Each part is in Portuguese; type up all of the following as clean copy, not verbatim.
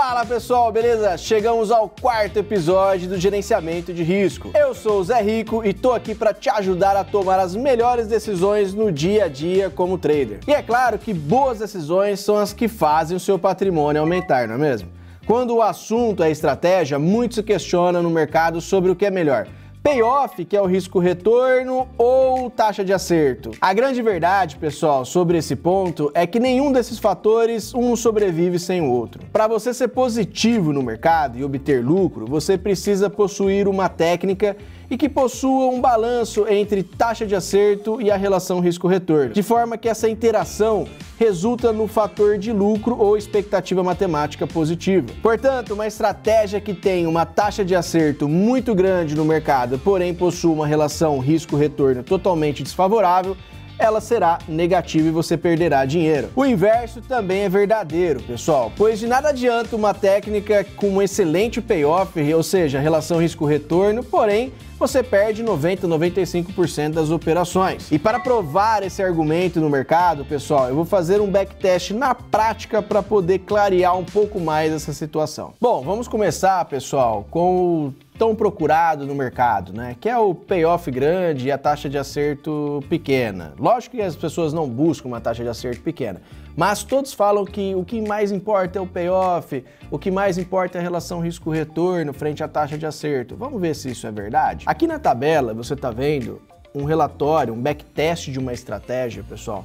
Fala pessoal, beleza? Chegamos ao quarto episódio do Gerenciamento de Risco. Eu sou o Zé Rico e tô aqui para te ajudar a tomar as melhores decisões no dia a dia como trader. E é claro que boas decisões são as que fazem o seu patrimônio aumentar, não é mesmo? Quando o assunto é estratégia, muito se questiona no mercado sobre o que é melhor. Payoff, que é o risco-retorno, ou taxa de acerto? A grande verdade, pessoal, sobre esse ponto é que nenhum desses fatores um sobrevive sem o outro. Para você ser positivo no mercado e obter lucro, você precisa possuir uma técnica e que possua um balanço entre taxa de acerto e a relação risco-retorno, de forma que essa interação resulta no fator de lucro ou expectativa matemática positiva. Portanto, uma estratégia que tem uma taxa de acerto muito grande no mercado, porém possui uma relação risco-retorno totalmente desfavorável, ela será negativa e você perderá dinheiro. O inverso também é verdadeiro, pessoal, pois de nada adianta uma técnica com um excelente payoff, ou seja, relação risco-retorno, porém você perde 90-95% das operações. E para provar esse argumento no mercado, pessoal, eu vou fazer um backtest na prática para poder clarear um pouco mais essa situação. Bom, vamos começar, pessoal, com o tão procurado no mercado, né? Que é o payoff grande e a taxa de acerto pequena. Lógico que as pessoas não buscam uma taxa de acerto pequena, mas todos falam que o que mais importa é o payoff, o que mais importa é a relação risco-retorno frente à taxa de acerto. Vamos ver se isso é verdade? Aqui na tabela você está vendo um relatório, um backtest de uma estratégia, pessoal,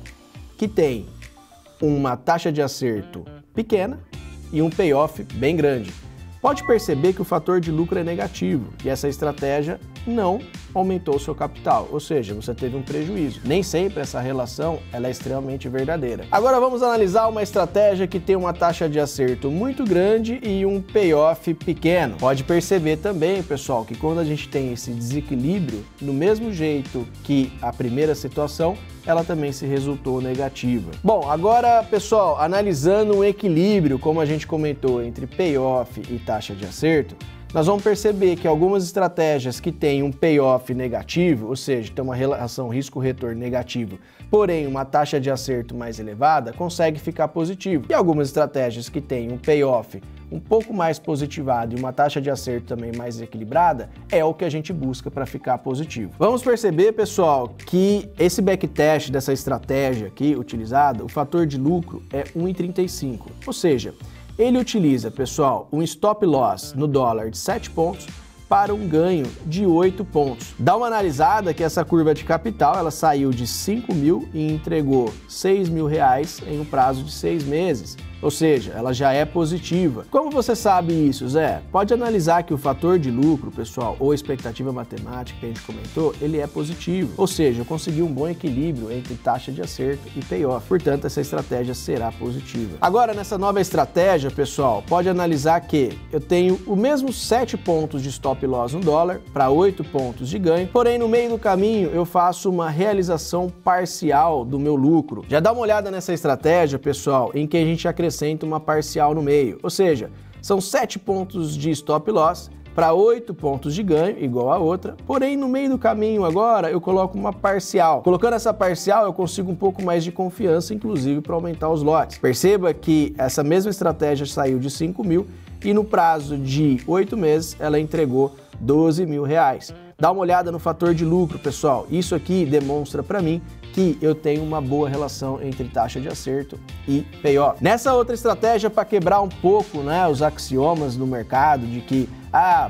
que tem uma taxa de acerto pequena e um payoff bem grande. Pode perceber que o fator de lucro é negativo e essa estratégia não aumentou o seu capital, ou seja, você teve um prejuízo. Nem sempre essa relação ela é extremamente verdadeira. Agora vamos analisar uma estratégia que tem uma taxa de acerto muito grande e um payoff pequeno. Pode perceber também, pessoal, que quando a gente tem esse desequilíbrio, do mesmo jeito que a primeira situação, ela também se resultou negativa. Bom, agora, pessoal, analisando o equilíbrio, como a gente comentou, entre payoff e taxa de acerto, nós vamos perceber que algumas estratégias que têm um payoff negativo, ou seja, tem uma relação risco-retorno negativo, porém uma taxa de acerto mais elevada, consegue ficar positivo. E algumas estratégias que têm um payoff um pouco mais positivado e uma taxa de acerto também mais equilibrada, é o que a gente busca para ficar positivo. Vamos perceber, pessoal, que esse backtest dessa estratégia aqui utilizada, o fator de lucro é 1,35, ou seja, ele utiliza, pessoal, um stop loss no dólar de 7 pontos para um ganho de 8 pontos. Dá uma analisada que essa curva de capital, ela saiu de 5 mil e entregou 6 mil reais em um prazo de 6 meses. Ou seja, ela já é positiva. Como você sabe isso, Zé? Pode analisar que o fator de lucro, pessoal, ou expectativa matemática que a gente comentou, ele é positivo. Ou seja, eu consegui um bom equilíbrio entre taxa de acerto e payoff. Portanto, essa estratégia será positiva. Agora, nessa nova estratégia, pessoal, pode analisar que eu tenho o mesmo 7 pontos de stop loss no dólar para 8 pontos de ganho, porém, no meio do caminho, eu faço uma realização parcial do meu lucro. Já dá uma olhada nessa estratégia, pessoal, em que a gente acrescenta uma parcial no meio, ou seja, são 7 pontos de stop loss para 8 pontos de ganho, igual a outra, porém no meio do caminho agora eu coloco uma parcial. Colocando essa parcial eu consigo um pouco mais de confiança, inclusive para aumentar os lotes. Perceba que essa mesma estratégia saiu de 5 mil e no prazo de 8 meses ela entregou 12 mil reais. Dá uma olhada no fator de lucro, pessoal. Isso aqui demonstra para mim que eu tenho uma boa relação entre taxa de acerto e payoff. Nessa outra estratégia, para quebrar um pouco, né, os axiomas do mercado de que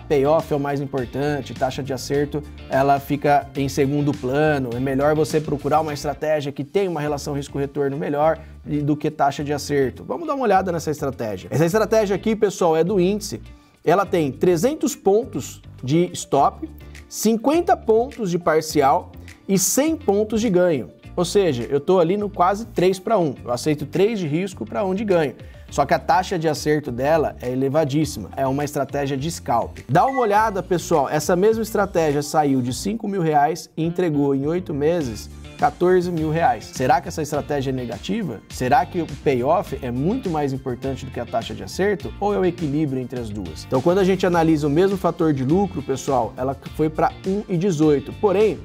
payoff é o mais importante, taxa de acerto ela fica em segundo plano, é melhor você procurar uma estratégia que tem uma relação risco-retorno melhor do que taxa de acerto. Vamos dar uma olhada nessa estratégia. Essa estratégia aqui, pessoal, é do índice. Ela tem 300 pontos de stop, 50 pontos de parcial e 100 pontos de ganho. Ou seja, eu estou ali no quase 3 para 1. Eu aceito 3 de risco para 1 de ganho. Só que a taxa de acerto dela é elevadíssima. É uma estratégia de scalp. Dá uma olhada, pessoal. Essa mesma estratégia saiu de 5 mil reais e entregou em 8 meses 14 mil reais. Será que essa estratégia é negativa? Será que o payoff é muito mais importante do que a taxa de acerto? Ou é o equilíbrio entre as duas? Então, quando a gente analisa o mesmo fator de lucro, pessoal, ela foi para 1,18. Porém,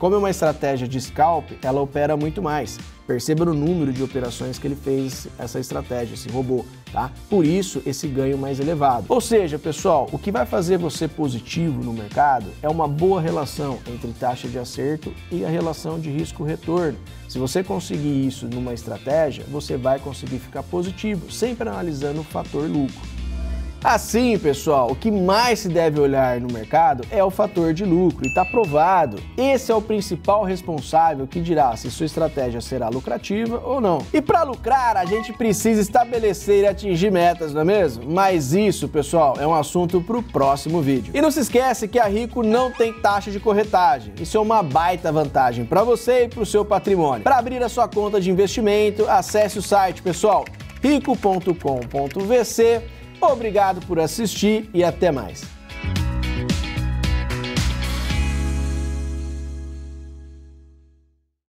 Como é uma estratégia de scalp, ela opera muito mais. Perceba no número de operações que ele fez essa estratégia, esse robô, tá? Por isso, esse ganho mais elevado. Ou seja, pessoal, o que vai fazer você positivo no mercado é uma boa relação entre taxa de acerto e a relação de risco-retorno. Se você conseguir isso numa estratégia, você vai conseguir ficar positivo, sempre analisando o fator lucro. Assim, pessoal, o que mais se deve olhar no mercado é o fator de lucro, e está provado. Esse é o principal responsável que dirá se sua estratégia será lucrativa ou não. E para lucrar, a gente precisa estabelecer e atingir metas, não é mesmo? Mas isso, pessoal, é um assunto para o próximo vídeo. E não se esquece que a Rico não tem taxa de corretagem. Isso é uma baita vantagem para você e para o seu patrimônio. Para abrir a sua conta de investimento, acesse o site, pessoal, rico.com.vc. Obrigado por assistir e até mais.